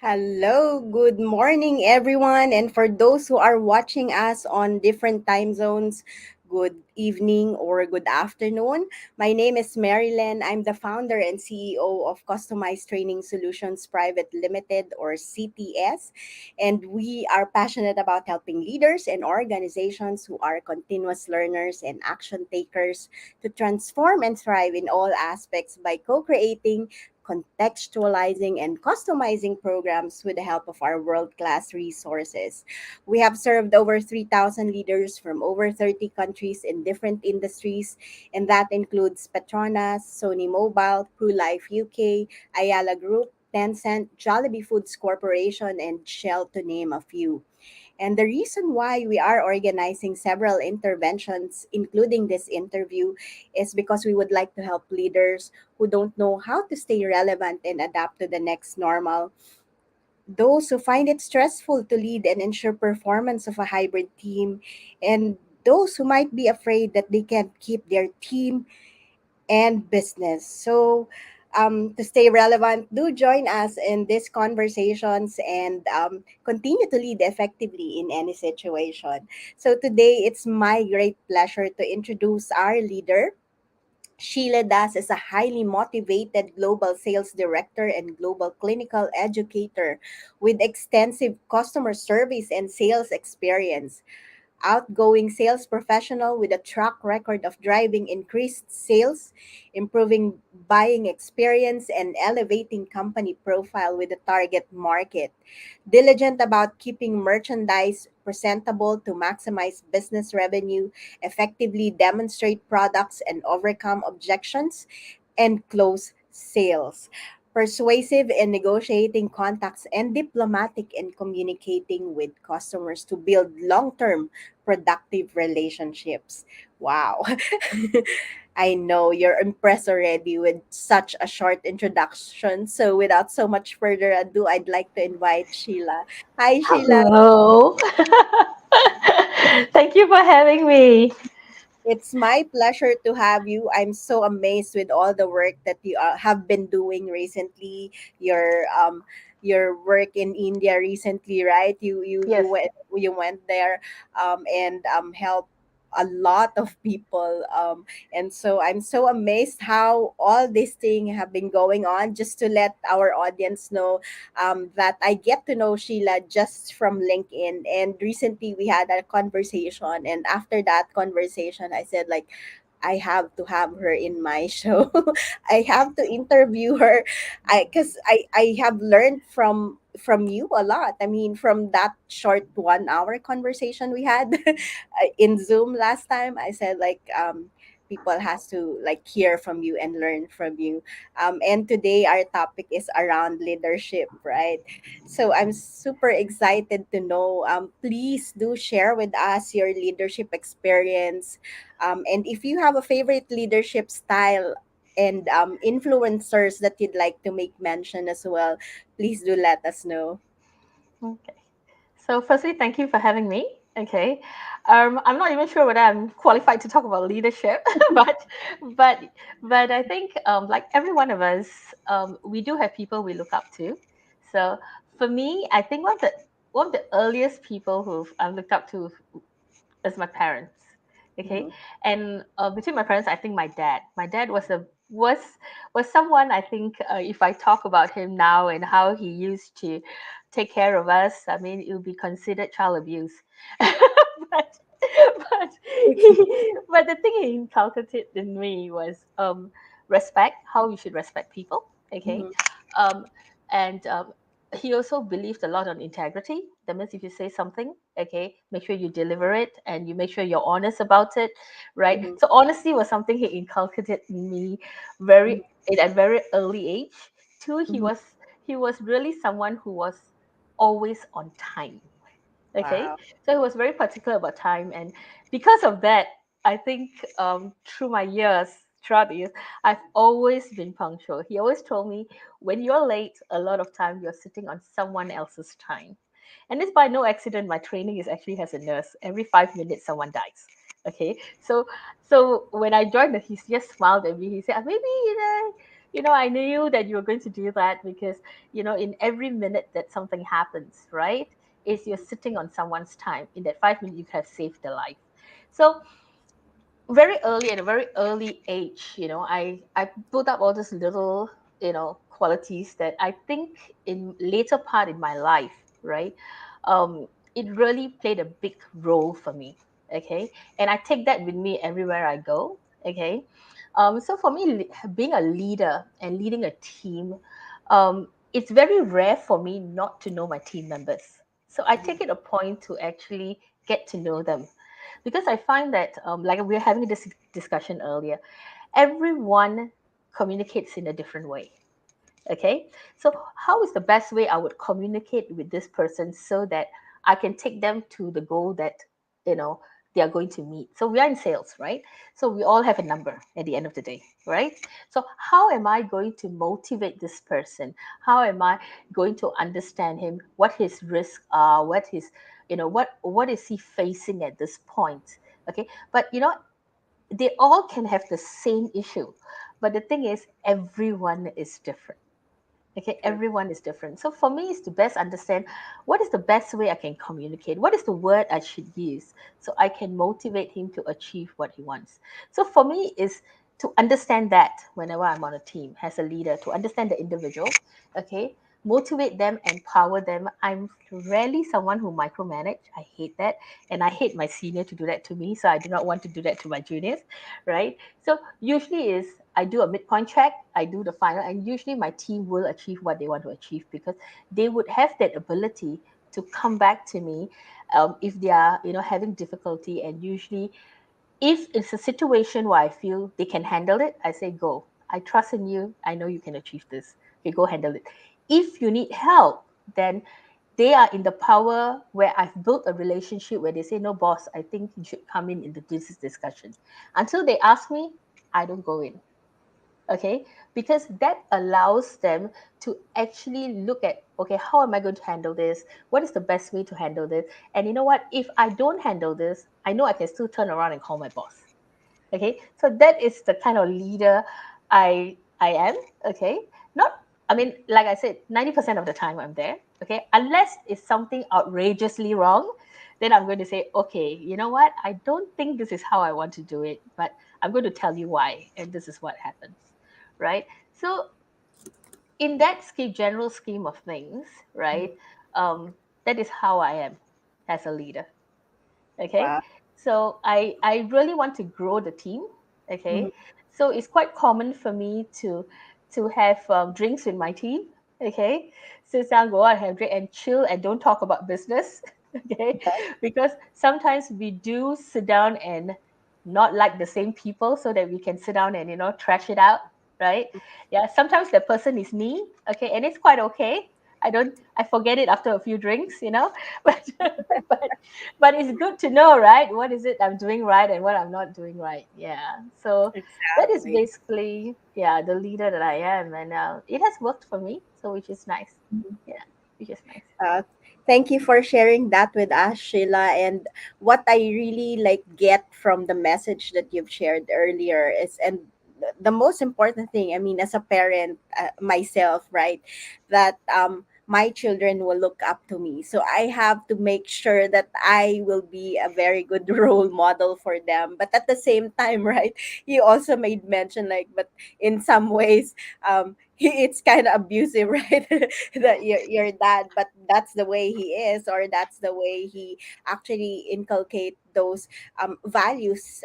Hello, good morning, everyone. And for those who are watching us on different time zones, good evening or good afternoon. My name is Marilyn. I'm the founder and CEO of Customized Training Solutions Private Limited or CTS. And we are passionate about helping leaders and organizations who are continuous learners and action takers to transform and thrive in all aspects by co creating contextualizing, and customizing programs with the help of our world class resources. We have served over 3,000 leaders from over 30 countries in different industries, and that includes Petronas, Sony Mobile, Crew Life UK, Ayala Group, Tencent, Jollibee Foods Corporation, and Shell, to name a few. And the reason why we are organizing several interventions, including this interview, is because we would like to help leaders who don't know how to stay relevant and adapt to the next normal, those who find it stressful to lead and ensure performance of a hybrid team, and those who might be afraid that they can't keep their team and business. So, to stay relevant, do join us in these conversations and continue to lead effectively in any situation. So, today it's my great pleasure to introduce our leader. Sheila Das is a highly motivated global sales director and global clinical educator with extensive customer service and sales experience, outgoing sales professional with a track record of driving increased sales, improving buying experience, and elevating company profile with the target market. Diligent about keeping merchandise presentable to maximize business revenue, effectively demonstrate products and overcome objections, and close sales. Persuasive in negotiating contacts and diplomatic in communicating with customers to build long term productive relationships. Wow. I know you're impressed already with such a short introduction. So, without so much further ado, I'd like to invite Sheila. Hi, Sheila. Hello. Thank you for having me. It's my pleasure to have you. I'm so amazed with all the work that you have been doing recently. Your work in India recently, right? Yes. You went there and helped a lot of people, and so I'm so amazed how all these things have been going on. Just to let our audience know, that I get to know Sheila just from LinkedIn. And recently we had a conversation, and after that conversation, I said like, I have to have her in my show. I have to interview her. I have learned from you a lot. I mean, from that short 1 hour conversation we had in Zoom last time, I said like, people has to like hear from you and learn from you. And today our topic is around leadership, right? So I'm super excited to know. Please do share with us your leadership experience, and if you have a favorite leadership style and influencers that you'd like to make mention as well, please do let us know. Okay. So, firstly, thank you for having me. Okay. I'm not even sure whether I'm qualified to talk about leadership, but but but I think like every one of us, we do have people we look up to. So for me, I think one of the earliest people who I've looked up to is my parents. Okay, Mhm. and between my parents, I think my dad was someone. I think if I talk about him now and how he used to take care of us, I mean it would be considered child abuse. but but but the thing he inculcated in me was respect, how you should respect people. Okay, Mhm. um, and he also believed a lot on integrity. That means if you say something, okay, make sure you deliver it and you make sure you're honest about it, right? Mhm. So honesty was something he inculcated in me Mhm. very at a very early age. Two, he Mhm. was really someone who was always on time. Okay, Wow. so he was very particular about time, and because of that, I think through my years, throughout the years, I've always been punctual. He always told me, when you're late, a lot of time you're sitting on someone else's time. And it's by no accident my training is actually as a nurse. Every 5 minutes someone dies. Okay. So when I joined, he just smiled at me. He said, maybe, I knew that you were going to do that because, in every minute that something happens, right, is you're sitting on someone's time. In that 5 minutes, you could have saved their life. So very early, at a very early age, I built up all these little, qualities that I think in later part in my life, right, um, it really played a big role for me. Okay, and I take that with me everywhere I go. Okay, so for me, being a leader and leading a team, it's very rare for me not to know my team members. So I take it a point to actually get to know them, because I find that, like we were having this discussion earlier, everyone communicates in a different way. Okay, so how is the best way I would communicate with this person so that I can take them to the goal that you know they are going to meet? So we are in sales, right? So we all have a number at the end of the day, right? So how am I going to motivate this person? How am I going to understand him, what his risks are, what his what is he facing at this point? Okay, but they all can have the same issue, but the thing is everyone is different. Okay, True. everyone is different. So for me, is to best understand what is the best way I can communicate. What is the word I should use so I can motivate him to achieve what he wants. So for me, is to understand that whenever I'm on a team as a leader, to understand the individual, okay, motivate them, empower them. I'm rarely someone who micromanage. I hate that, and I hate my senior to do that to me. So I do not want to do that to my juniors, right? So usually is I do a midpoint check, I do the final, and usually my team will achieve what they want to achieve because they would have that ability to come back to me, if they are having difficulty. And usually, if it's a situation where I feel they can handle it, I say go. I trust in you. I know you can achieve this. Okay, go handle it. If you need help, then they are in the power where I've built a relationship where they say, no, boss, I think you should come in the this discussion. Until they ask me, I don't go in. Okay, because that allows them to actually look at, okay, how am I going to handle this, what is the best way to handle this, and you know what, if I don't handle this, I know I can still turn around and call my boss. Okay, so that is the kind of leader I am. Okay, not, I mean, like I said, 90% of the time I'm there. Okay, unless it's something outrageously wrong, then I'm going to say, okay, you know what, I don't think this is how I want to do it, but I'm going to tell you why, and this is what happens, right? So in that general scheme of things, right, um, that is how I am as a leader. Okay, Wow. so I really want to grow the team. Mhm. Okay, so it's quite common for me to have drinks with my team. Okay, sit down, go out, have drink, and chill, and don't talk about business. Okay, because sometimes we do sit down and not like the same people, so that we can sit down and trash it out, right? Yeah, sometimes the person is me. Okay, and it's quite okay. I forget it after a few drinks, but but but it's good to know, right? What is it I'm doing right and what I'm not doing right? Yeah. So that is Exactly. basically, yeah, the leader that I am, and it has worked for me, so which is nice. Yeah, which is nice. Uh, Thank you for sharing that with us, Sheila. And what I really like get from the message that you've shared earlier is, and the most important thing, I mean, as a parent myself, right, that my children will look up to me. So I have to make sure that I will be a very good role model for them. But at the same time, right, you also made mention like, but in some ways, it's kind of abusive, right? That your dad, but that's the way he is, or that's the way he actually inculcate those values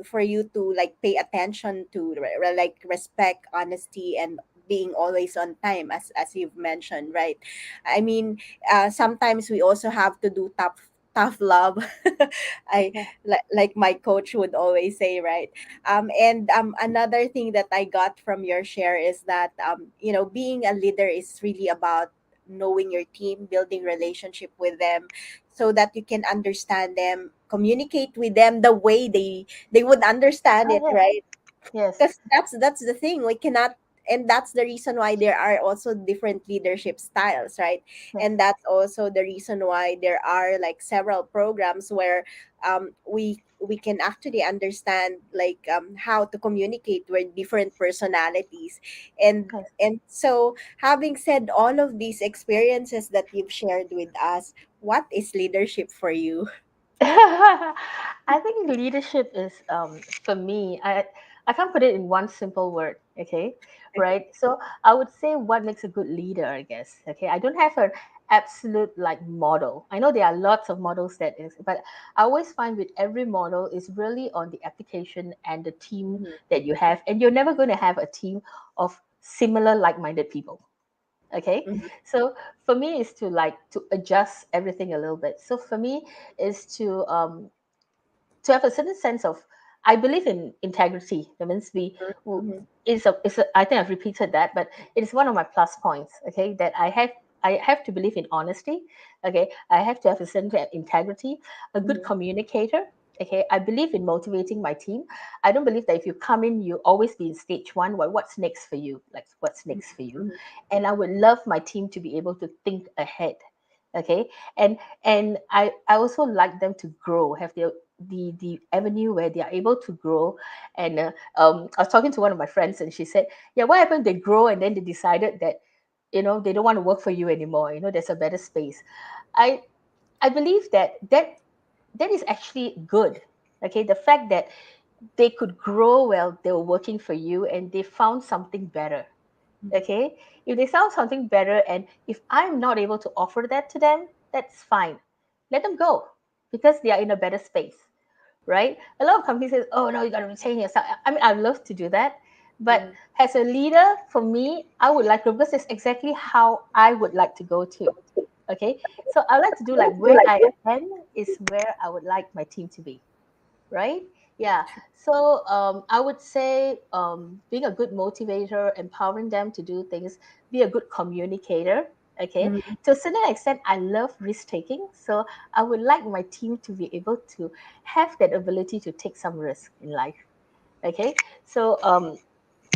for you to like pay attention to, like respect, honesty, and being always on time, as you've mentioned, right? I mean, sometimes we also have to do tough love. I Yeah. like my coach would always say, right? And another thing that I got from your share is that being a leader is really about knowing your team, building relationship with them, so that you can understand them, communicate with them the way they would understand Oh it, yeah. right? Yes. Because that's the thing, we cannot, and that's the reason why there are also different leadership styles, right? Yes. And that's also the reason why there are like several programs where we can actually understand like how to communicate with different personalities. And so, having said all of these experiences that you've shared with us, what is leadership for you? I think leadership is, for me, I can't put it in one simple word, okay? Okay. Right? So I would say what makes a good leader, I guess. Okay. I don't have an absolute like model. I know there are lots of models that is, but I always find with every model is really on the application and the team Mhm, that you have. And you're never going to have a team of similar like-minded people. Okay. mhm, So for me is to like to adjust everything a little bit. So for me is to have a certain sense of, I believe in integrity. That means mhm, I think I've repeated that, but it is one of my plus points. Okay, that I have to believe in honesty. Okay, I have to have a certain integrity, a good mhm, communicator. Okay, I believe in motivating my team. I don't believe that if you come in, you always be in stage one. Well, what's next for you? Like what's next for you? mhm, And I would love my team to be able to think ahead. Okay, and I also like them to grow, have the avenue where they are able to grow. And I was talking to one of my friends, and she said, "Yeah, what happened? They grow, and then they decided that they don't want to work for you anymore. There's a better space." I I believe that is actually good. Okay, the fact that they could grow while they were working for you, and they found something better. Okay, if they found something better, and if I'm not able to offer that to them, that's fine. Let them go because they are in a better space, right? A lot of companies say, "Oh no, you got to retain yourself." I mean, I love to do that, but mhm, as a leader, for me, I would like to, because it's exactly how I would like to go to. Okay, so I like to do like where I am is where I would like my team to be, right? Yeah. So I would say being a good motivator, empowering them to do things, be a good communicator. Okay. mhm, To a certain extent, I love risk taking. So I would like my team to be able to have that ability to take some risk in life. Okay. So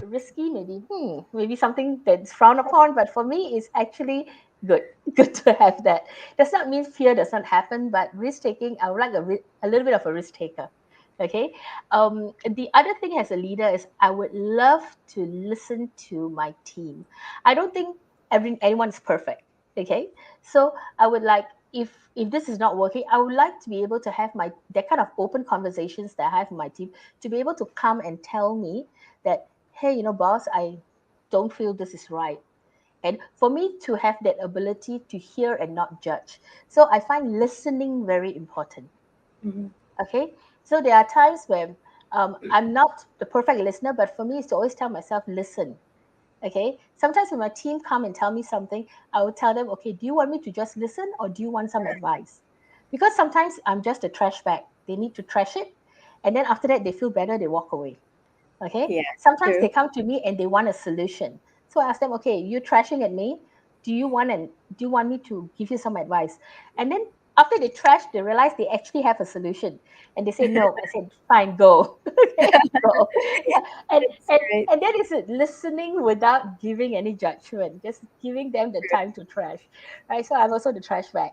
risky, maybe something that's frowned upon, but for me it's actually good. Good to have that. Does not mean fear does not happen, but risk taking, I would like a little bit of a risk taker. Okay. The other thing as a leader is I would love to listen to my team. I don't think anyone is perfect. Okay. So I would like, if this is not working, I would like to be able to have my that kind of open conversations that I have with my team, to be able to come and tell me that, hey, boss, I don't feel this is right. And for me to have that ability to hear and not judge. So I find listening very important. mhm, Okay. So there are times when I'm not the perfect listener, but for me, it's to always tell myself, listen. Okay. Sometimes when my team come and tell me something, I will tell them, okay, do you want me to just listen, or do you want some advice? Because sometimes I'm just a trash bag. They need to trash it. And then after that, they feel better, they walk away. Okay. yeah, Sometimes true. they come to me and they want a solution. So I ask them, okay, you're trashing at me. Do you want me to give you some advice? And then after they trash, they realize they actually have a solution. And they say, no. I said, fine, go. Okay, go. Yeah. And That's and right. and that is it, listening without giving any judgment, just giving them the time to trash. Right. So I'm also the trash bag.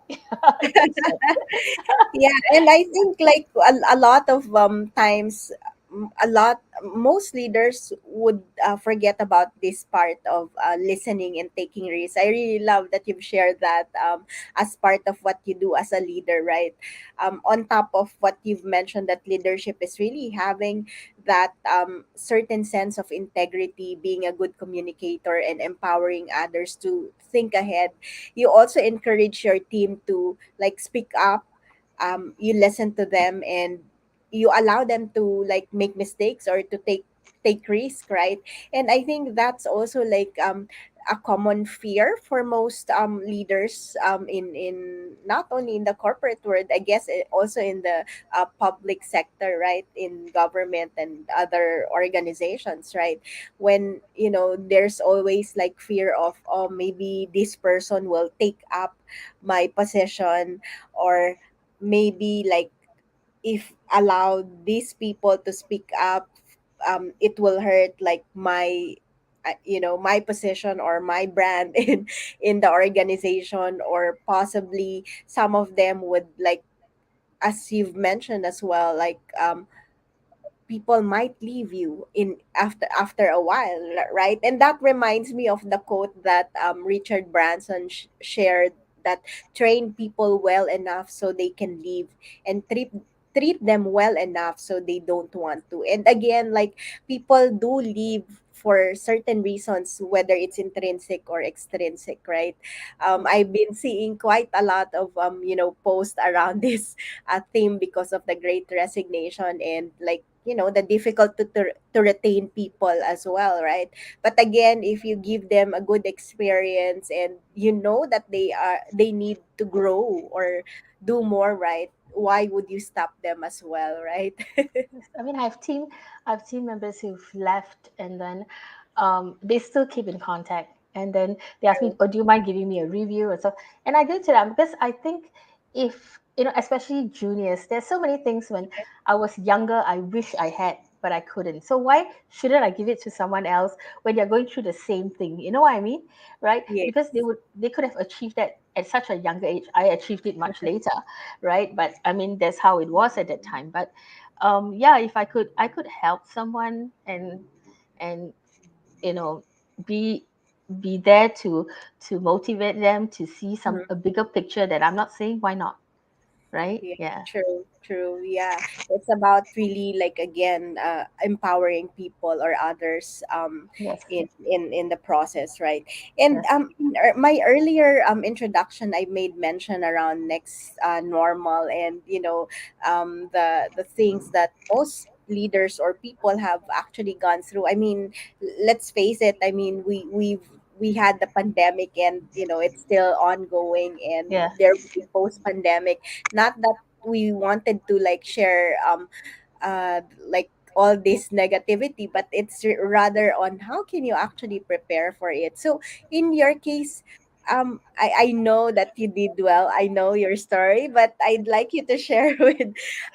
That's it. Yeah, and I think like a lot of times, most leaders would forget about this part of listening and taking risks. I really love that you've shared that as part of what you do as a leader, right? On top of what you've mentioned, that leadership is really having that certain sense of integrity, being a good communicator, and empowering others to think ahead. You also encourage your team to like speak up. You listen to them, and you allow them to like make mistakes or to take risk, right? And I think that's also like a common fear for most leaders, in not only in the corporate world, I guess, also in the public sector, right, in government and other organizations, right? When there's always like fear of, oh, maybe this person will take up my position, or maybe like if allow these people to speak up, it will hurt like my my position or my brand in the organization, or possibly some of them would like as you've mentioned as well, like people might leave you in after a while, right? And that reminds me of the quote that Richard Branson shared, that train people well enough so they can leave, and treat them well enough so they don't want to. And again, like, people do leave for certain reasons, whether it's intrinsic or extrinsic, right? I've been seeing quite a lot of posts around this theme because of the great resignation, and, like, the difficult to retain people as well, right? But again, if you give them a good experience, and you know that they need to grow or do more, right? Why would you stop them as well, right? I mean, I've team members who've left, and then they still keep in contact. And then they ask me, "Oh, do you mind giving me a review?" or so. And I give to them because I think, if especially juniors, there's so many things when I was younger I wish I had, but I couldn't. So why shouldn't I give it to someone else when they're going through the same thing? You know what I mean, right? Yeah. Because they could have achieved that at such a younger age. I achieved it much later, right? But I mean, that's how it was at that time. But yeah, if I could help someone, and you know be be there to motivate them to see some Mhm. a bigger picture that I'm not saying, why not, right? Yeah, Yeah. true, true. Yeah, it's about really, like, again, empowering people or others Yes. in the process, right? And Yes. my earlier introduction, I made mention around next normal, and the things that most leaders or people have actually gone through. I mean, let's face it. I mean, we had the pandemic, and it's still ongoing, and Yeah. there will be post pandemic. Not that we wanted to, like, share like, all this negativity, but it's rather on how can you actually prepare for it. So in your case, I know that you did well. I know your story, but I'd like you to share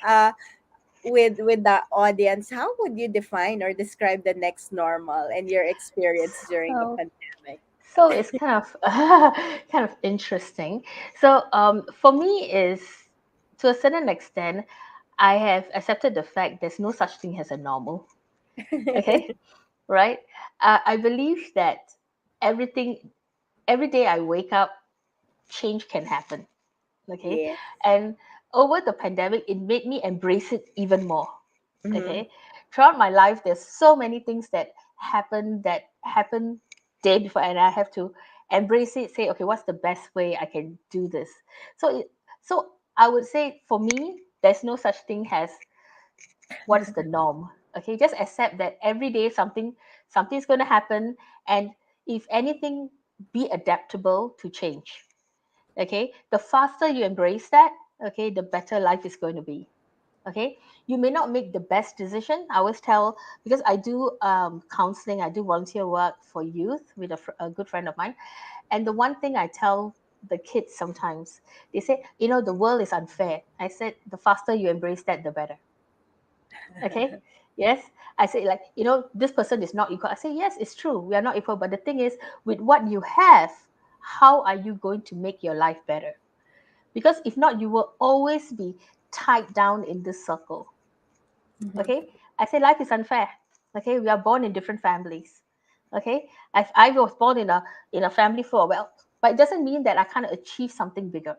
uh with the audience, how would you define or describe the next normal and your experience during the So pandemic? so it's kind of kind of interesting. So for me is, to a certain extent, I have accepted the fact there's no such thing as a normal. Okay, right? I believe that everything every day I wake up, change can happen. Okay, Yeah. and over the pandemic, it made me embrace it even more. Mm-hmm. Okay, throughout my life, there's so many things that happen day before, and I have to embrace it. Say, okay, what's the best way I can do this? So I would say, for me, there's no such thing as what is the norm. Okay, just accept that every day something's going to happen, and if anything, be adaptable to change. Okay, the faster you embrace that, okay, the better life is going to be. Okay, you may not make the best decision. I always tell, because I do counseling, I do volunteer work for youth with a good friend of mine, and the one thing I tell the kids sometimes, they say, the world is unfair. I said, the faster you embrace that, the better. Okay, yes. I say, like, this person is not equal. I say, yes, it's true, we are not equal, but the thing is, with what you have, how are you going to make your life better? Because if not, you will always be tied down in this circle. Mm-hmm. Okay, I say life is unfair. Okay, we are born in different families. Okay, I was born in a family full of wealth, but it doesn't mean that I can't achieve something bigger.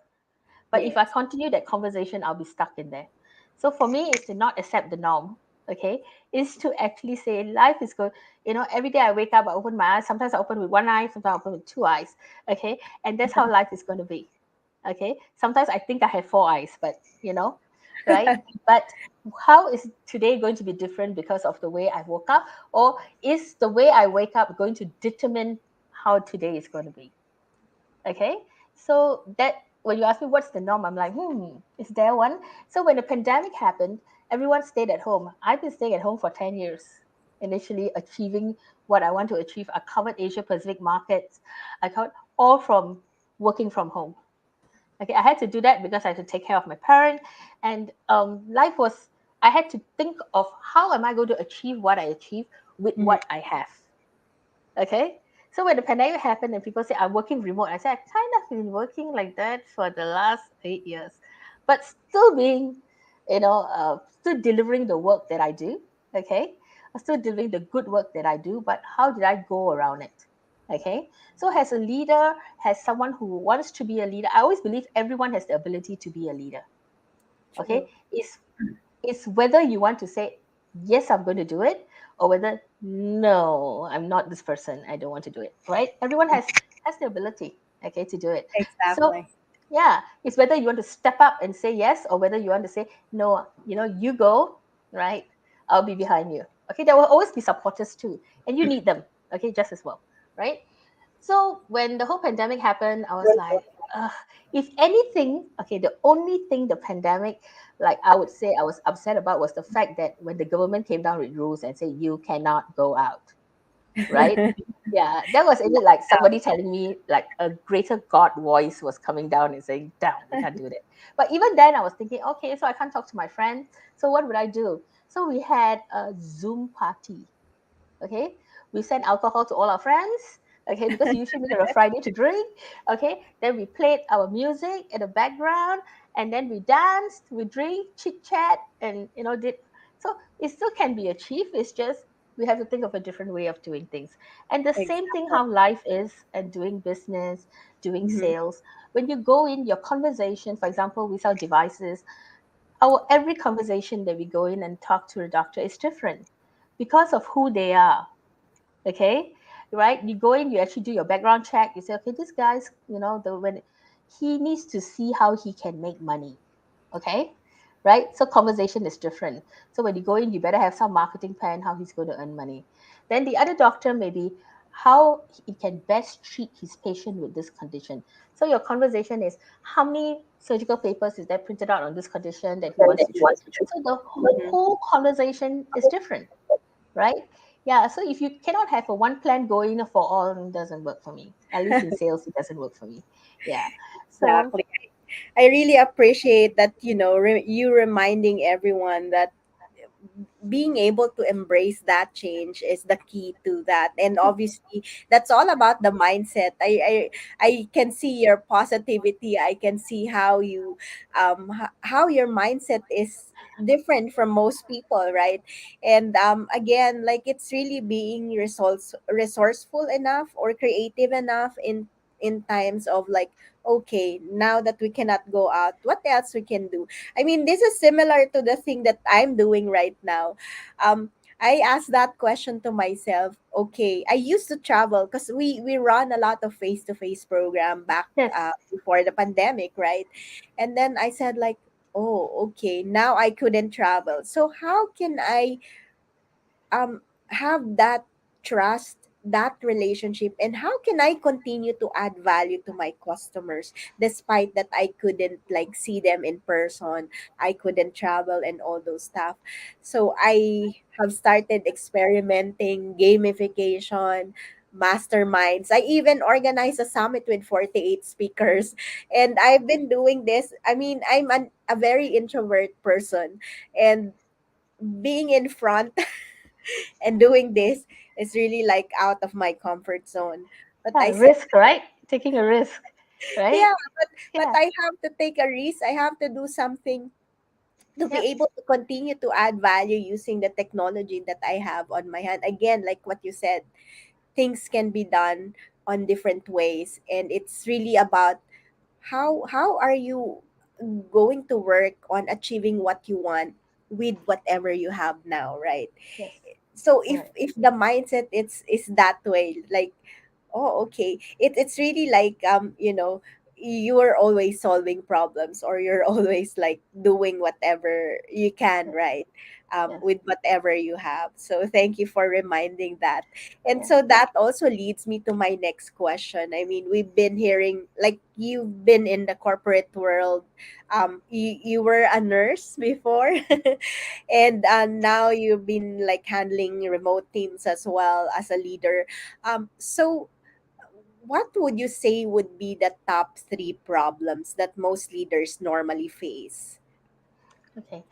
But if I Yes. continue that conversation, I'll be stuck in there. So for me, it's to not accept the norm. Okay, is to actually say life is good. Every day I wake up, I open my eyes. Sometimes I open with one eye, sometimes I open with two eyes. Okay, and that's how life is going to be. Okay, sometimes I think I have four eyes, but right? But how is today going to be different because of the way I woke up, or is the way I wake up going to determine how today is going to be? Okay, so that, when you ask me what's the norm, I'm like, is there one? So when the pandemic happened, everyone stayed at home. I've been staying at home for 10 years, initially achieving what I want to achieve. I covered Asia Pacific markets. I covered all from working from home. Okay, I had to do that because I had to take care of my parent, and life was. I had to think of how am I going to achieve what I achieve with Mm-hmm. what I have. Okay, so when the pandemic happened and people say I'm working remote, I said I kind of been working like that for the last 8 years, but still being still delivering the work that I do. Okay, I'm still delivering the good work that I do, but how did I go around it? Okay, so as a leader, as someone who wants to be a leader, I always believe everyone has the ability to be a leader. Okay, True. it's whether you want to say yes, I'm going to do it, or whether no, I'm not this person, I don't want to do it. Right, everyone has the ability, okay, to do it. So Exactly. yeah, it's whether you want to step up and say yes, or whether you want to say no, you go, right, I'll be behind you. Okay, there will always be supporters too, and you need them, okay, just as well, right? So when the whole pandemic happened, I was like, uh, if anything, okay, the only thing the pandemic, like I would say I was upset about, was the fact that when the government came down with rules and said you cannot go out, right? Yeah, that was a bit like somebody telling me, like a greater God voice was coming down and saying, down, we can't do that. But even then I was thinking, okay, so I can't talk to my friend. So what would I do? So we had a Zoom party. Okay, we sent alcohol to all our friends. Okay, because usually we have a Friday to drink. Okay, then we played our music in the background, and then we danced, we drink, chit chat, and did. So it still can be achieved. It's just we have to think of a different way of doing things. And the same thing Exactly. how life is, and doing business, doing Hmm. sales. When you go in your conversation, for example, we sell devices. Our every conversation that we go in and talk to a doctor is different because of who they are. Okay, right, you go in, you actually do your background check, you say, okay, this guy's, the when he needs to see how he can make money. Okay, right, so conversation is different. So when you go in, you better have some marketing plan how he's going to earn money. Then the other doctor, maybe how he can best treat his patient with this condition. So your conversation is, how many surgical papers is there printed out on this condition that he wants to treat. So the whole conversation is different, right? Yeah. So if you cannot have a one plan going for all, it doesn't work for me. At least in sales, it doesn't work for me. Yeah. So Exactly. I really appreciate that, you reminding everyone that being able to embrace that change is the key to that. And obviously that's all about the mindset. I can see your positivity. I can see how how your mindset is different from most people, right? And again, like, it's really being resourceful enough or creative enough in times of, like, okay, now that we cannot go out, what else we can do? I mean, this is similar to the thing that I'm doing right now. I asked that question to myself. Okay, I used to travel because we run a lot of face to face program back yes, before the pandemic, right? And then I said, like, oh, okay, now I couldn't travel. So how can I have that trust, that relationship, and how can I continue to add value to my customers despite that I couldn't, like, see them in person, I couldn't travel and all those stuff. So I have started experimenting gamification, masterminds. I even organized a summit with 48 speakers, and I've been doing this. I mean, a very introvert person, and being in front and doing this is really, like, out of my comfort zone. But yeah, I said, risk, right? Taking a risk, right? yeah, but Yeah, I have to take a risk. I have to do something to be yep, able to continue to add value using the technology that I have on my hand. Again, like what you said, things can be done on different ways, and it's really about how are you going to work on achieving what you want with whatever you have now, right? yes, So right, if the mindset is that way, like, oh, okay, it's really like, you're always solving problems, or you're always, like, doing whatever you can, yes, right? yes, With whatever you have. So thank you for reminding that. And yeah, so that also leads me to my next question. I mean, we've been hearing, like, you've been in the corporate world. You were a nurse before, and now you've been, like, handling remote teams as well as a leader. So what would you say would be the top three problems that most leaders normally face? okay.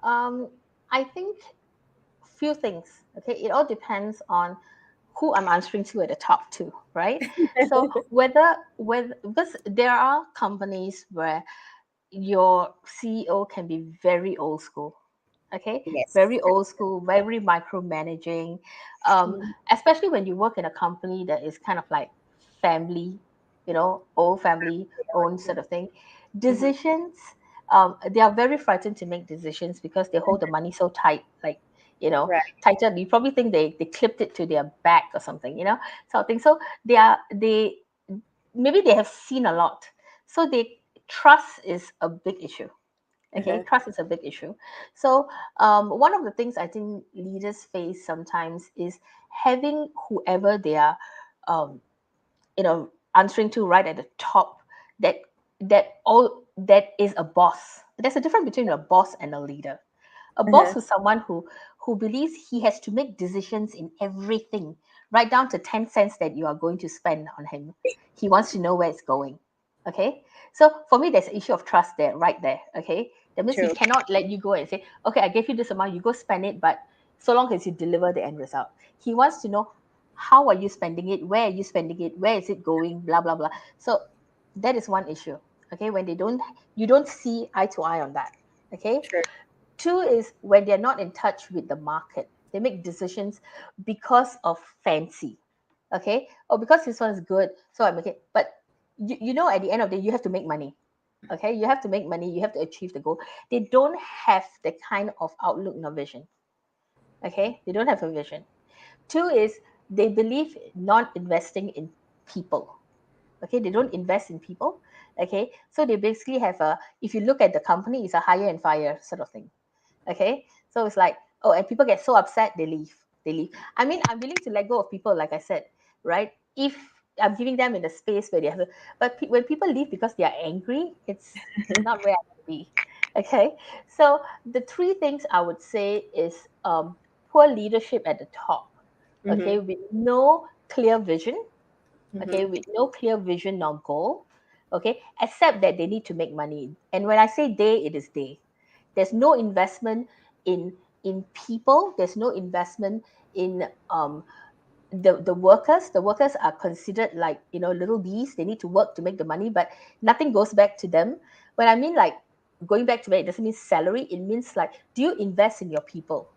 Um, I think few things. Okay, it all depends on who I'm answering to at the top too, right? So whether because there are companies where your CEO can be very old school. Okay, Yes. very old school, very micromanaging, Mm-hmm. especially when you work in a company that is kind of like family, old family owned sort of thing. Mm-hmm. Decisions, they are very frightened to make decisions because they hold the money so tight, like, Right. tighter. You probably think they clipped it to their back or something, something. So they maybe they have seen a lot, so they trust is a big issue. Okay, Uh-huh. trust is a big issue. So one of the things I think leaders face sometimes is having whoever they are um, answering to right at the top, that that is a boss. There's a difference between a boss and a leader. A Uh-huh. boss is someone who believes he has to make decisions in everything, right down to 10 cents that you are going to spend on him. He wants to know where it's going. Okay. So for me, there's an issue of trust there, right there. Okay. That means he True. cannot let you go and say, okay, I gave you this amount, you go spend it, but so long as you deliver the end result. He wants to know, how are you spending it? Where are you spending it? Where is it going? Blah, blah, blah. So that is one issue. Okay. When you don't see eye to eye on that. Okay. True. Two is when they're not in touch with the market. They make decisions because of fancy. Okay. Oh, because this one is good, so I make it. But at the end of the day, you have to make money. Okay. You have to make money. You have to achieve the goal. They don't have the kind of outlook nor vision. Okay. They don't have a vision. Two is they believe not investing in people. Okay. They don't invest in people. Okay. So they basically have if you look at the company, it's a hire and fire sort of thing. Okay. So it's like, oh, and people get so upset, they leave. I mean, I'm willing to let go of people, like I said, right? If I'm giving them in a space where they have but when people leave because they are angry, it's not where I want to be. Okay. So the three things I would say is poor leadership at the top. Okay, Mm-hmm. with no clear vision. Okay, Mm-hmm. with no clear vision or goal. Okay, except that they need to make money. And when I say they, it is they. There's no investment in people. There's no investment in the workers. The workers are considered like, little bees. They need to work to make the money, but nothing goes back to them. When I mean like going back to it, it doesn't mean salary. It means like, do you invest in your people?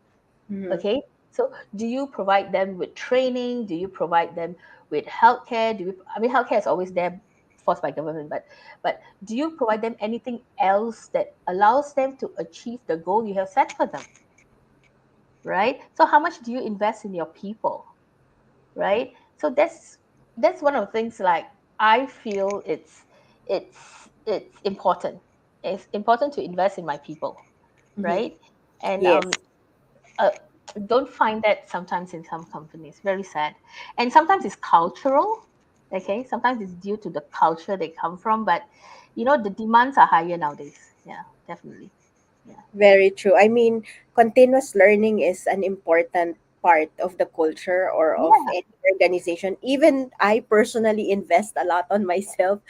Mm-hmm. Okay. So do you provide them with training? Do you provide them with healthcare? I mean, healthcare is always there, forced by government, but do you provide them anything else that allows them to achieve the goal you have set for them? Right. So how much do you invest in your people? Right. So that's one of the things, like, I feel it's important. It's important to invest in my people. Mm-hmm. Right. And Yes. uh, don't find that sometimes in some companies. Very sad. And sometimes it's cultural. Okay, sometimes it's due to the culture they come from, but the demands are higher nowadays. Yeah, definitely. Yeah, Very true. I mean, continuous learning is an important part of the culture or of yeah, any organization. Even I personally invest a lot on myself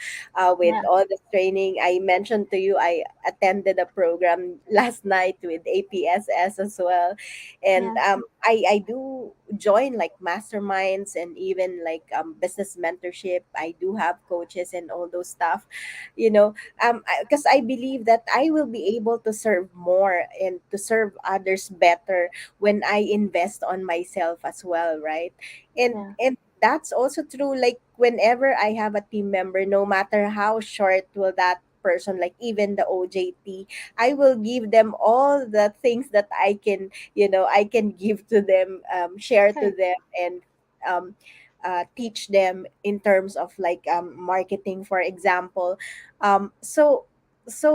with yeah, all the training. I mentioned to you, I attended a program last night with APSS as well. And yeah. I do join like masterminds and even like business mentorship. I do have coaches and all those stuff, you know, because I believe that I will be able to serve more and to serve others better when I invest on myself as well, right? Yeah. And that's also true, like whenever I have a team member, no matter how short will that person, like even the OJT, I will give them all the things that I can, I can give to them, share to Right. them, and um, teach them in terms of like marketing, for example. So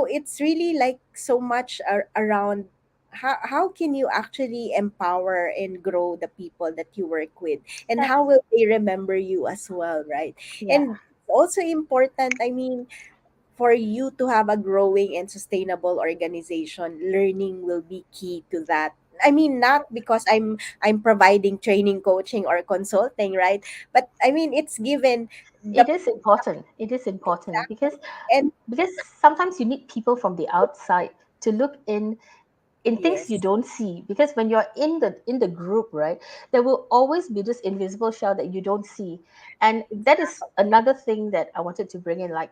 it's really like so much around how can you actually empower and grow the people that you work with, and Yeah. how will they remember you as well, right? Yeah. And it's also important, I mean, for you to have a growing and sustainable organization, learning will be key to that. I mean, not because I'm providing training, coaching, or consulting, right? But I mean, it's given the It is important. It is important because and because sometimes you need people from the outside to look in things you yes, don't see, because when you're in the group, right, there will always be this invisible shell that you don't see. And that is exactly. another thing that I wanted to bring in, like,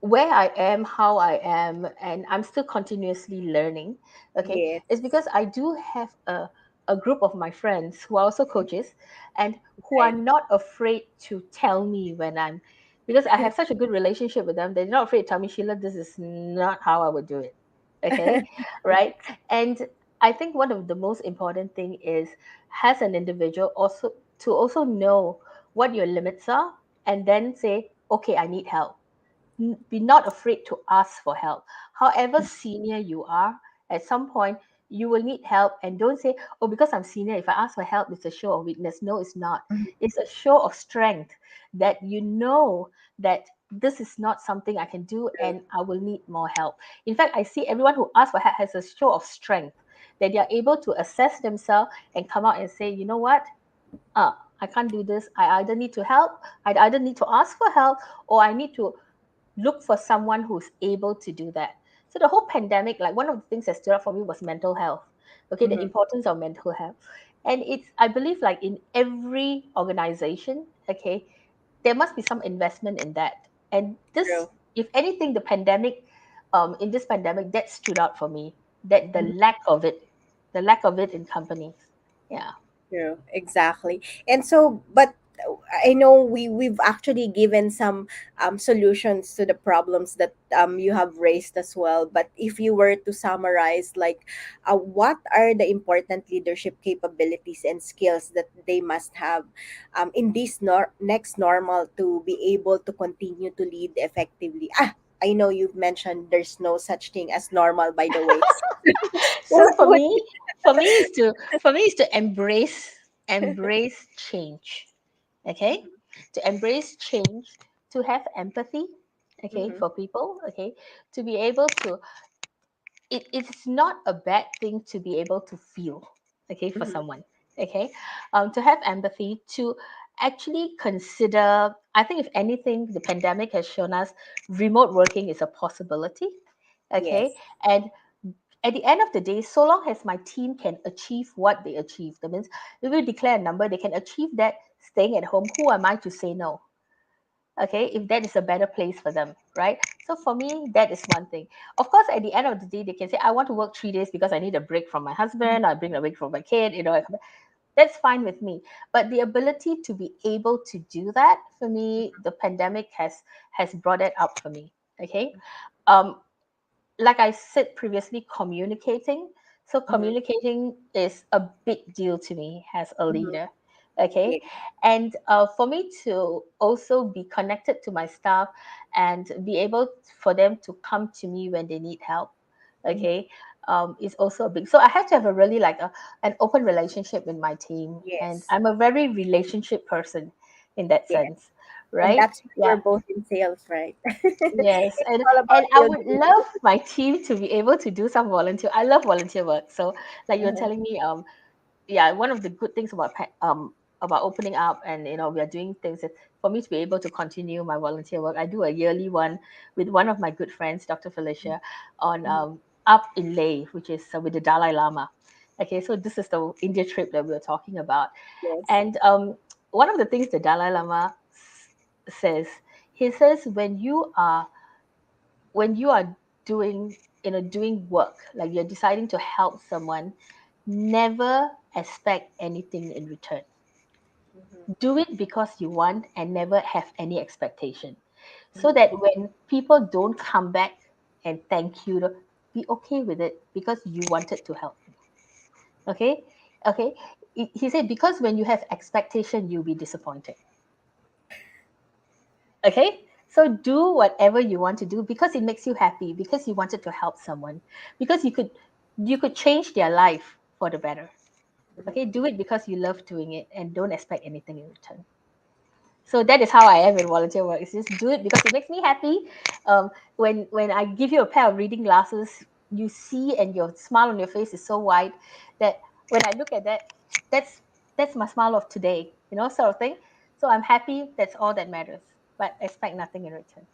where I am, how I am, and I'm still continuously learning, okay, Yes. is because I do have a group of my friends who are also coaches and who are Right. not afraid to tell me when I'm, because I have such a good relationship with them, they're not afraid to tell me, Sheila, this is not how I would do it. Okay, right? And I think one of the most important thing is, as an individual, also to also know what your limits are and then say, okay, I need help. Be not afraid to ask for help. However senior you are, at some point you will need help, and don't say, "Oh, because I'm senior, if I ask for help, it's a show of weakness." No, it's not. Mhm. It's a show of strength that you know that this is not something I can do, True. and I will need more help. In fact, I see everyone who asks for help has a show of strength that they are able to assess themselves and come out and say, "You know what? I can't do this. I either need to help, I either need to ask for help, or I need to look for someone who's able to do that." So the whole pandemic, like one of the things that stood out for me was mental health. Okay, the Mhm. importance of mental health. And it's, I believe, like in every organization, okay, there must be some investment in that. And this, True. if anything, the pandemic, in this pandemic, that stood out for me. That Mhm. the lack of it in companies. Yeah. True, exactly. And so, but I know we've actually given some solutions to the problems that you have raised as well. But if you were to summarize, like, what are the important leadership capabilities and skills that they must have in this next normal to be able to continue to lead effectively? I know you've mentioned there's no such thing as normal, by the way. So What would for me is to embrace change. Okay, to embrace change, to have empathy, okay, Mhm, for people, okay, to be able to, it's not a bad thing to be able to feel, okay, for mhm, someone, okay, to have empathy, to actually consider. I think if anything, the pandemic has shown us remote working is a possibility, okay, yes. and at the end of the day, so long as my team can achieve what they achieve, that means if we declare a number, they can achieve that staying at home. Who am I to say no? Okay, if that is a better place for them, right? So for me, that is one thing. Of course, at the end of the day, they can say, I want to work 3 days because I need a break from my husband, I bring a break from my kid, that's fine with me. But the ability to be able to do that, for me, the pandemic has brought it up for me. Okay. um like I said previously, communicating. So Mhm, communicating is a big deal to me as a mhm. leader. Okay. Yeah. And for me to also be connected to my staff and be able for them to come to me when they need help. Mhm. Okay. Is also a big, so I have to have a really like an open relationship with my team, and Yes. I'm a very relationship person in that Yes. sense, And right? that's why Yeah. we're both in sales, right? Yes, It's all and about I would building. love my team to be able to do some volunteer. I love volunteer work. So, like you're Uh-huh. telling me, yeah, one of the good things about opening up, and we are doing things that, for me to be able to continue my volunteer work. I do a yearly one with one of my good friends, Dr. Felicia, on Mhm. up in Leh, which is with the Dalai Lama. Okay, so this is the India trip that we are talking about, Yes. and one of the things the Dalai Lama says, he says, when you are doing doing work, like you're deciding to help someone, never expect anything in return. Mhm. Do it because you want and never have any expectation, so Mhm. that when people don't come back and thank you, be okay with it because you wanted to help them. Okay. Okay. He said, because when you have expectation, you'll be disappointed. Okay, so do whatever you want to do because it makes you happy, because you wanted to help someone, because you could change their life for the better. Mhm. Okay, do it because you love doing it and don't expect anything in return. So that is how I am in volunteer work. It's just do it because it makes me happy. When I give you a pair of reading glasses, you see, and your smile on your face is so wide that when I look at that, that's that's my smile of today, sort of thing. So I'm happy. That's all that matters. But expect nothing in return.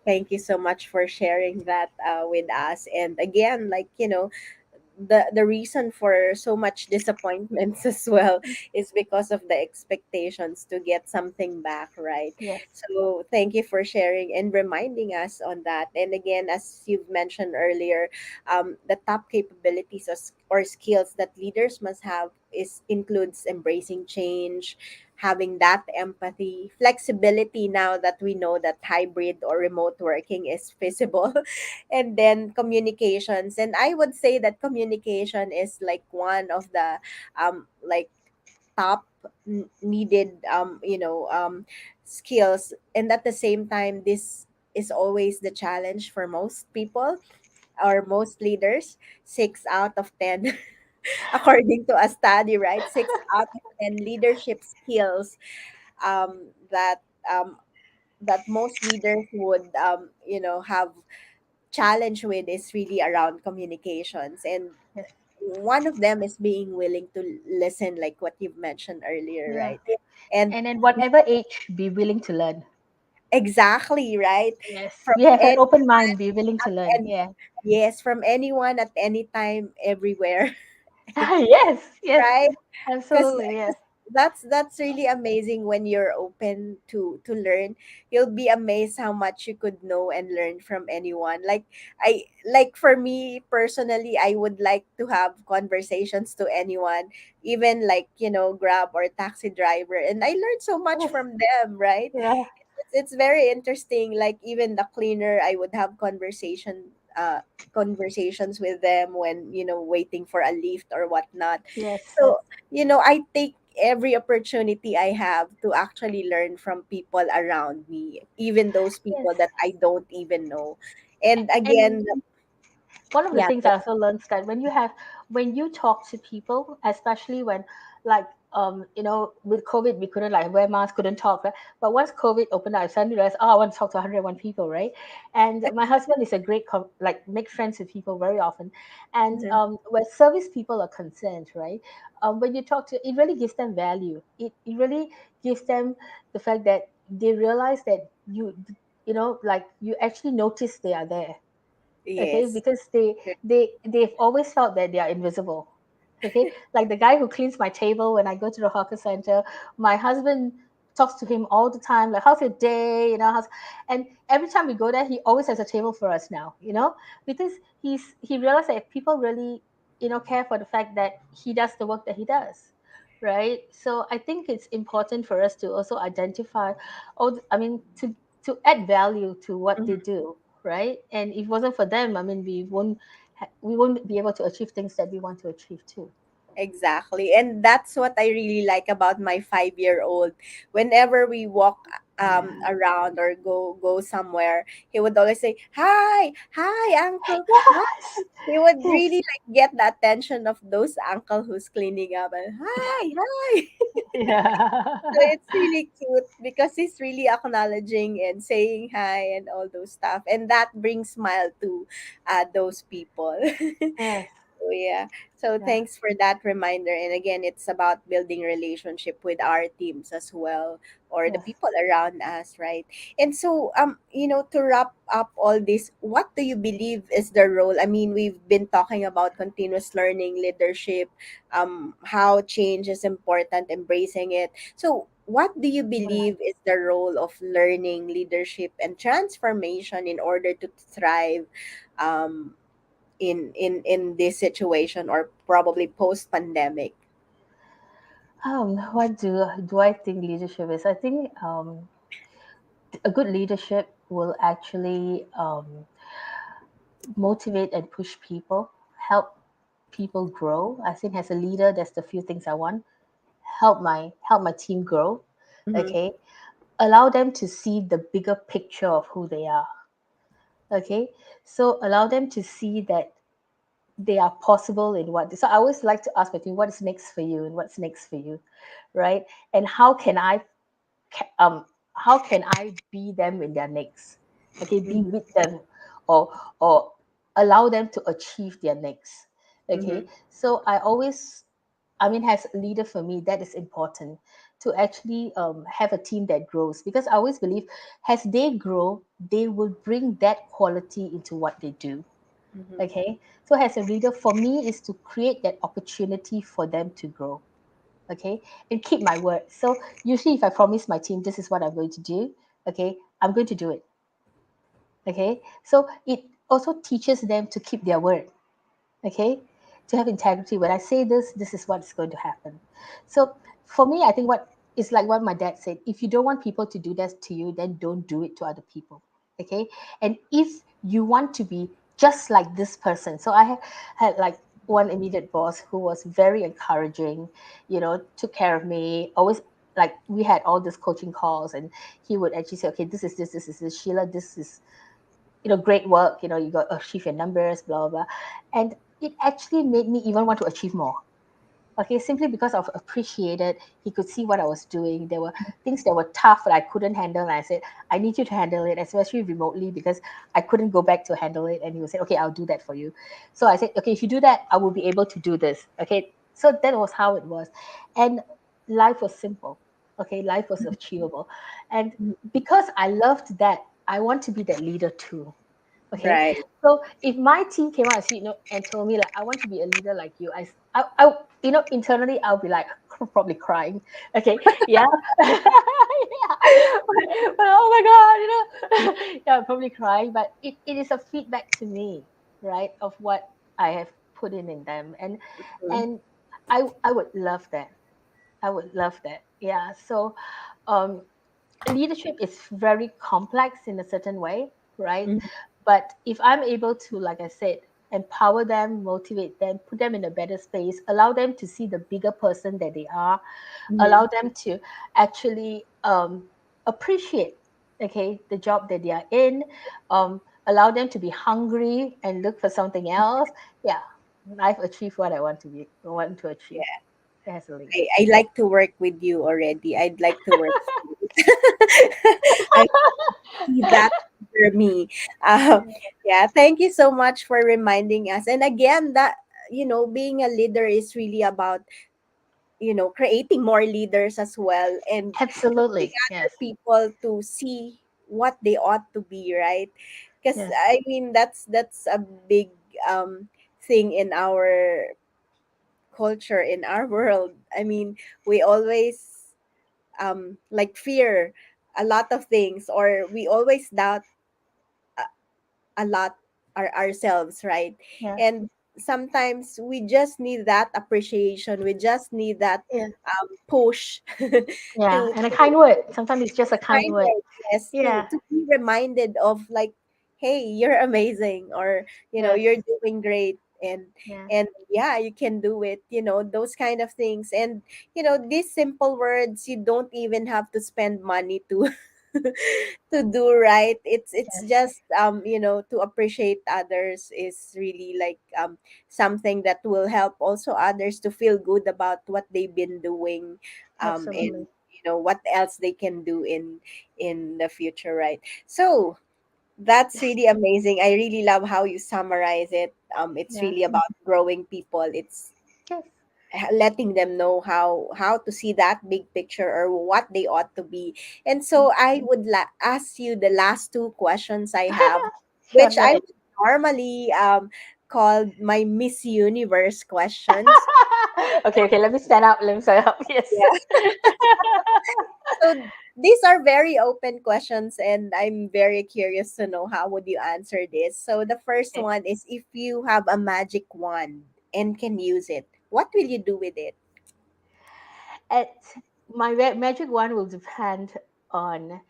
Thank you so much for sharing that with us. And again, like, the reason for so much disappointments as well is because of the expectations to get something back, right? Yes. So thank you for sharing and reminding us on that. And again, as you've mentioned earlier, the top capabilities or skills that leaders must have is includes embracing change, having that empathy, flexibility now that we know that hybrid or remote working is feasible, and then communications. And I would say that communication is like one of the like top needed skills, and at the same time this is always the challenge for most people or most leaders. 6 out of 10 according to a study, right? 6 out of 10 leadership skills that that most leaders would have challenge with is really around communications. And Yes. one of them is being willing to listen, like what you've mentioned earlier, Yeah. right? And And then whatever age, be willing to learn. exactly, right? Yes. From Yes, an anyone open mind, be willing to learn. and Yeah. yes, from anyone at any time, everywhere. Yes, yes, Right? Because absolutely. Yes. that's really amazing. When you're open to learn, you'll be amazed how much you could know and learn from anyone. Like I like for me personally, I would like to have conversations to anyone, even like grab or taxi driver, and I learned so much Yes. from them, right? Yeah. It's very interesting. Like even the cleaner, I would have conversations with them when waiting for a lift or whatnot. Yes. So I take every opportunity I have to actually learn from people around me, even those Yes. people that I don't even know. And And again, one of the yeah. things I also learned, that when you talk to people, especially when, like, with COVID we couldn't like wear masks, couldn't talk, right? But once COVID opened up, I suddenly realized, oh, I want to talk to 101 people, right? And my husband is a great like make friends with people very often. And Mhm. where service people are concerned, right? When you talk to, it really gives them value. It really gives them the fact that they realize that like you actually notice they are there. Okay, Yes. because they've always felt that they are invisible. Okay, like the guy who cleans my table when I go to the hawker center, my husband talks to him all the time, like, how's your day, and every time we go there, he always has a table for us now, because he realized that people really care for the fact that he does the work that he does, right? So I think it's important for us to also identify, I mean, to add value to what they Mhm. do, right? And if it wasn't for them, I mean, we won't be able to achieve things that we want to achieve too. Exactly. And that's what I really like about my 5-year-old. Whenever we walk around or go somewhere, he would always say, "Hi, hi, uncle." Hi. Yes, He would yes, really like get the attention of those uncle who's cleaning up and hi, hi. So yeah, it's really cute because he's really acknowledging and saying hi and all those stuff. And that brings smile to those people. yes, So yeah. So yeah, thanks for that reminder. And again, it's about building relationship with our teams as well, or the yes. people around us, right? And so to wrap up all this, what do you believe is the role? I mean, we've been talking about continuous learning, leadership, how change is important, embracing it. So what do you believe is the role of learning, leadership, and transformation in order to thrive um in this situation, or probably post pandemic? What do I think leadership is? I think a good leadership will actually motivate and push people, help people grow. I think as a leader, that's the few things I want. Help my team grow. Mm-hmm. Okay, allow them to see the bigger picture of who they are. Okay, so allow them to see that they are possible in what. So I always like to ask my team, what is next for you, and what's next for you, right? And um how can I be them in their next? Okay, be Mm-hmm. with them, or allow them to achieve their next. Mm-hmm. Okay, so I always, I mean, as a leader, for me, that is important, to actually have a team that grows, because I always believe as they grow, they will bring that quality into what they do. Mm-hmm. Okay. So as a leader, for me, is to create that opportunity for them to grow. Okay. And keep my word. So usually if I promise my team this is what I'm going to do, okay, I'm going to do it. Okay. So it also teaches them to keep their word. Okay, to have integrity. When I say this, this is what's going to happen. So for me, I think what is like what my dad said: if you don't want people to do that to you, then don't do it to other people. Okay, and if you want to be just like this person, so I had like one immediate boss who was very encouraging, took care of me, always. Like we had all these coaching calls, and he would actually say, "Okay, this is this, Sheila. This is great work. You got achieve your numbers, blah blah," and it actually made me even want to achieve more. Okay, simply because of appreciated, he could see what I was doing. There were things that were tough that I couldn't handle, and I said, "I need you to handle it, especially remotely, because I couldn't go back to handle it." And he would say, "Okay, I'll do that for you." So I said, "Okay, if you do that, I will be able to do this." Okay, so that was how it was, and life was simple. Okay, life was achievable, and because I loved that, I want to be that leader too. Okay, Right. so if my team came out and and told me like I want to be a leader like you, internally I'll be like probably crying. Okay, yeah, yeah. But oh my god, yeah, probably crying. But it is a feedback to me, right, of what I have put in them, Mm-hmm. and I would love that. I would love that. Yeah. So, um, leadership is very complex in a certain way, right? But if I'm able to, like I said, empower them, motivate them, put them in a better space, allow them to see the bigger person that they are, Mm-hmm. allow them to actually appreciate, okay, the job that they are in, allow them to be hungry and look for something else. Yeah, I've achieved what want to achieve as a leader. I like to work with you already. I'd like to work for you. I see that for me. Yeah, thank you so much for reminding us. And again, that being a leader is really about creating more leaders as well, and helping Absolutely. other Yes. people to see what they ought to be, right? Because Yes. I mean that's a big thing in our culture, in our world. I mean, we always like fear a lot of things, or we always doubt a, a lot ourselves, right? Yes. And sometimes we just need that appreciation, we just need that Yeah. push Yeah. to And a kind word. Sometimes it's just a kind kind word. of, yes, to Yeah. be reminded of, like, hey, you're amazing, or Yes. you're doing great, Yeah. and yeah, you can do it, those kind of things. And these simple words, you don't even have to spend money to to do, right? It's Yes. just to appreciate others is really like something that will help also others to feel good about what they've been doing, and Absolutely. what else they can do in the future, right? So that's Yes. really amazing. I really love how you summarize it. It's Yeah. really about growing people. It's Yes. letting them know how to see that big picture, or what they ought to be. And Yeah. so I would ask you the last two questions I have, Sure. which Go I ahead. would normally call my Miss Universe questions. Okay. Okay. Let me stand up. Let me stand up. Yes. Yeah. So these are very open questions, and I'm very curious to know how would you answer this. So the first Okay. one is, if you have a magic wand and can use it, what will you do with it? At my magic one will depend on,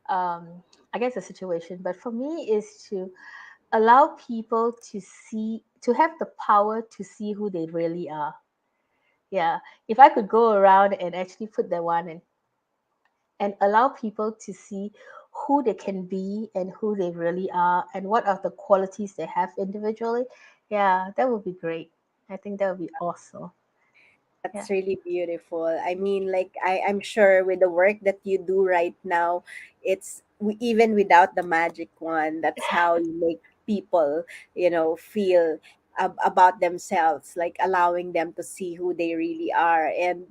I guess, the situation. But for me, is to allow people to have the power to see who they really are. Yeah. If I could go around and actually put that one in and allow people to see who they can be and who they really are and what are the qualities they have individually, yeah, that would be great. I think that would be awesome. Yeah. That's really beautiful. I mean, like, I'm sure with the work that you do right now, even without the magic one, that's how you make people, feel about themselves, like allowing them to see who they really are. And,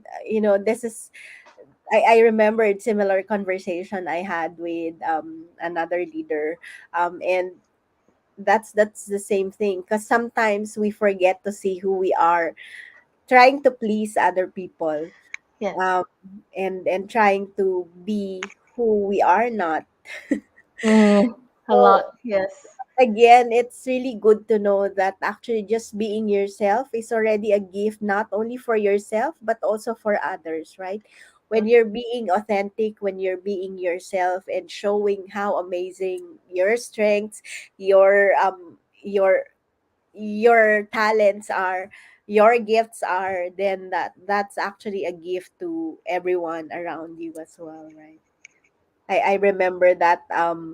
this is, I remembered similar conversation I had with another leader. And that's the same thing, because sometimes we forget to see who we are, trying to please other people, Yes. um, and trying to be who we are not. Mm, a So lot. Yes. again, it's really good to know that actually just being yourself is already a gift, not only for yourself but also for others, right? When Mm, you're being authentic, when you're being yourself and showing how amazing your strengths, your talents are, your gifts are, then that's actually a gift to everyone around you as well, right? I remember that,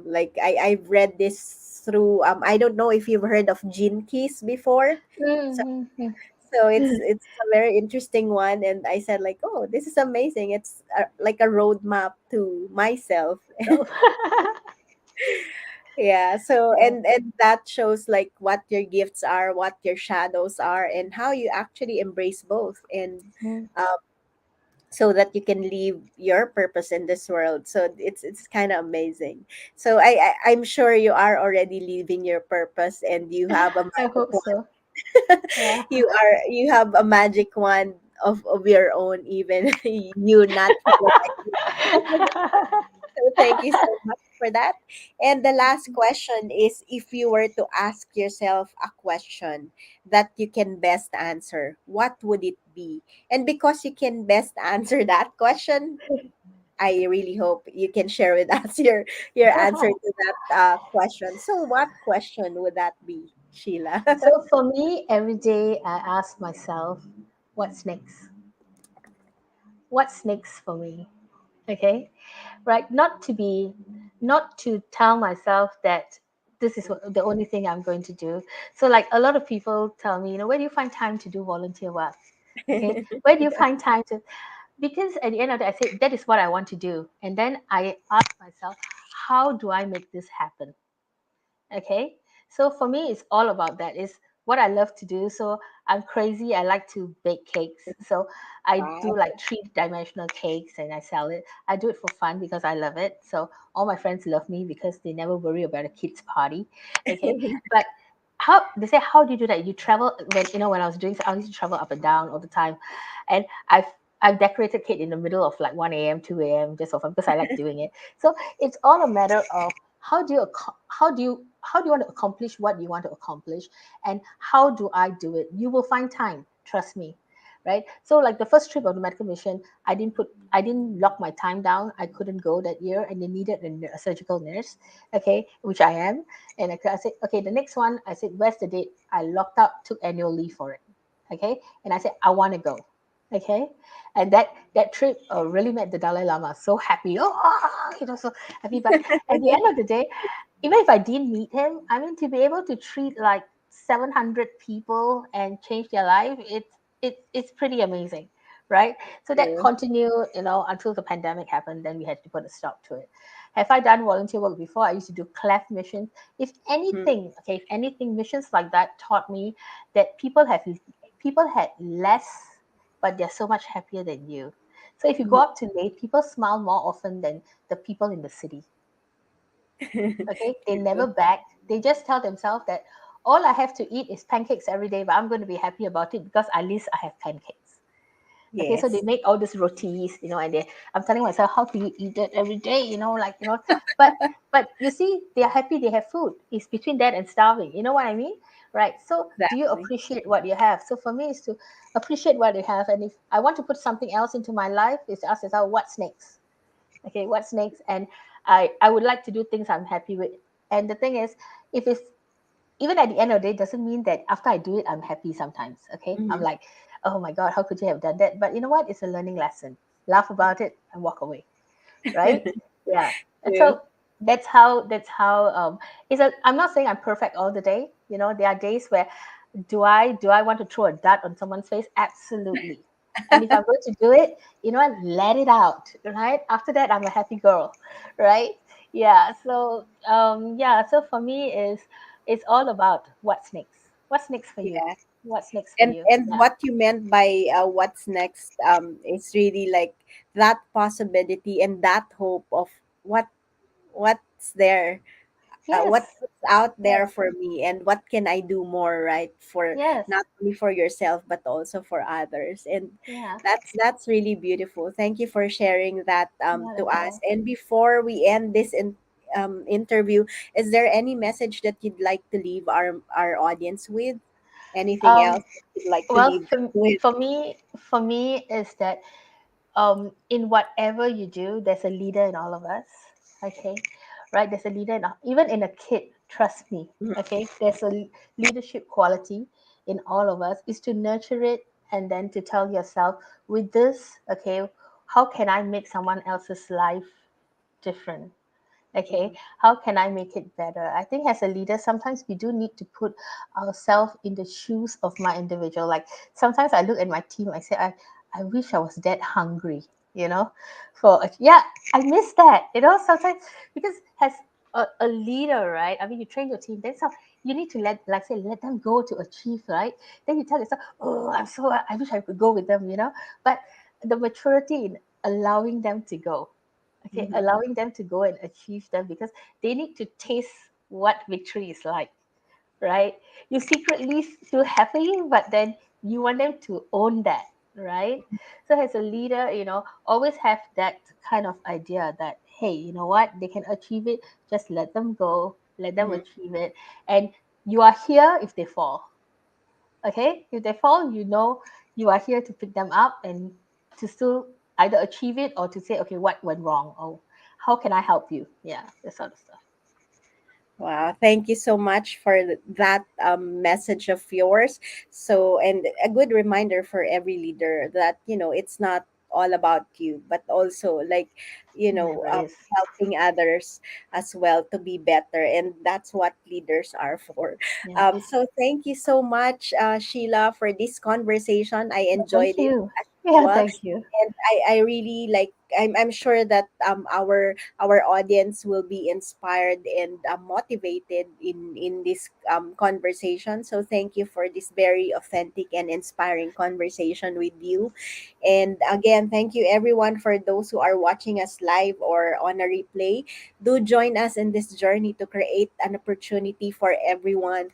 like I've read this through, I don't know if you've heard of Gene Keys before. So mm, mm, so it's a very interesting one, and I said like, oh, this is amazing. It's like a roadmap to myself. mm. Yeah, so Yeah. and that shows like what your gifts are, what your shadows are, and how you actually embrace both, and Mm. um, so that you can live your purpose in this world. So it's kind of amazing. So I'm sure you are already living your purpose, and you have a I magic hope wand. so. Yeah. You have a magic wand of your own, even you not realizing. So thank you so much for that. And the last question is, if you were to ask yourself a question that you can best answer, what would it be? And because you can best answer that question, I really hope you can share with us your answer to that question. So what question would that be, Sheila? So for me, every day I ask myself, what's next? What's next for me? Okay, right? Not to tell myself that this is the only thing I'm going to do. So, like a lot of people tell me, where do you find time to do volunteer work? Okay, where do you find time to? Because at the end of the day, I say that is what I want to do, and then I ask myself, how do I make this happen? Okay, so for me it's all about that, is what I love to do. So I'm crazy, I like to bake cakes. So I do Wow. like three-dimensional cakes and I sell it. I do it for fun because I love it. So all my friends love me because they never worry about a kid's party. Okay, but how they say, how do you do that? You travel. When I was doing, I used to travel up and down all the time, and I've decorated cake in the middle of like 1 a.m., 2 a.m. just for fun because I like doing it. So it's all a matter of how do you want to accomplish what you want to accomplish, and how do I do it? You will find time, trust me, right? So like the first trip of the medical mission, I didn't lock my time down. I couldn't go that year, and they needed a surgical nurse, okay, which I am. And I said, okay, the next one, I said, where's the date? I locked up, took annual leave for it, okay, and I said, I want to go, okay. And that trip really made the Dalai Lama so happy. Oh, so happy. But at the end of the day, even if I didn't meet him, I mean, to be able to treat like 700 people and change their life, it's pretty amazing, right? So that True. continued, until the pandemic happened. Then we had to put a stop to it. Have I done volunteer work before? I used to do cleft missions. Mm, If anything, missions like that taught me that people had less, but they're so much happier than you. So if you go mhm. up to late, people smile more often than the people in the city. Okay, they never True. beg. They just tell themselves that all I have to eat is pancakes every day, but I'm going to be happy about it because at least I have pancakes. Okay, so they Yes. make all these rotis, and I'm telling myself, how do you eat that every day? But you see, they are happy, they have food. It's between that and starving. You know what I mean? Right. So do you Exactly. appreciate what you have? So for me, is to appreciate what you have, and if I want to put something else into my life, is to ask yourself, what's next? Okay, what's next? And I would like to do things I'm happy with. And the thing is, if it's even at the end of the day, doesn't mean that after I do it I'm happy. Sometimes, okay, I'm Hmm. like, oh my god, how could you have done that? But you know what, it's a learning lesson. Laugh about it and walk away, right? Yeah. And True. so that's how I'm not saying I'm perfect all the day. There are days where do I want to throw a dart on someone's face? Absolutely. And if I'm going to do it, what, let it out, right? After that, I'm a happy girl, right? Yeah. So so for me, it's all about what's next. What's next for you? Yeah. What's next for you? And Yeah. what you meant by what's next, is really like that possibility and that hope of what what's there Yes. what's out there Yeah. for me, and what can I do more, right, for Yes. not only for yourself but also for others. And Yeah. that's really beautiful. Thank you for sharing that Not to at us. all. And before we end this interview, is there any message that you'd like to leave our audience with? Anything Um, else that you'd like to well, leave them with? for me is that in whatever you do, there's a leader in all of us. Okay, right? There's a leader in even in a kid. Trust me. Mhm. Okay, there's a leadership quality in all of us. Is to nurture it and then to tell yourself, with this, okay, how can I make someone else's life different? Okay, Mhm. how can I make it better? I think as a leader, sometimes we do need to put ourselves in the shoes of my individual. Like sometimes I look at my team, I say, I wish I was that hungry, you know, yeah, I miss that, sometimes because as a leader, right? I mean, you train your team, then some you need to let them go to achieve, right? Then you tell yourself, oh, I wish I could go with them, but the maturity in allowing them to go, okay, Mhm. allowing them to go and achieve them because they need to taste what victory is like, right? You secretly feel happy, but then you want them to own that, right? So as a leader, always have that kind of idea that, hey, you know what, they can achieve it, just let them go, let them Mhm. achieve it, and you are here if they fall. Okay, if they fall, you are here to pick them up and to still either achieve it or to say, okay, what went wrong, or how can I help you? Yeah, that sort of stuff. Wow, thank you so much for that message of yours. So, and a good reminder for every leader that, it's not all about you, but also like, Never is. helping others as well to be better. And that's what leaders are for. Yeah. So, thank you so much, Sheila, for this conversation. I Well, thank enjoyed it you. as Yeah, usual. thank you. And I really like, I'm sure that our audience will be inspired and motivated in this conversation. So thank you for this very authentic and inspiring conversation with you. And again, thank you everyone for those who are watching us live or on a replay. Do join us in this journey to create an opportunity for everyone,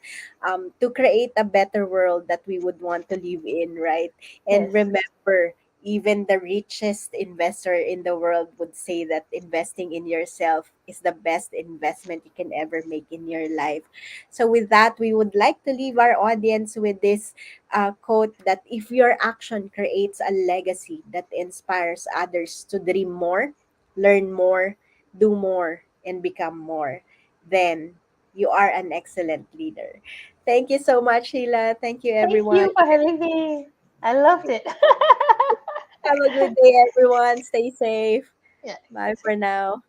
to create a better world that we would want to live in, right? And Yes, remember, even the richest investor in the world would say that investing in yourself is the best investment you can ever make in your life. So, with that, we would like to leave our audience with this quote that if your action creates a legacy that inspires others to dream more, learn more, do more, and become more, then you are an excellent leader. Thank you so much, Sheila. Thank you, thank everyone. you for having me. I loved it. Have a good day, everyone. Stay safe. Yeah, you Bye too. for now.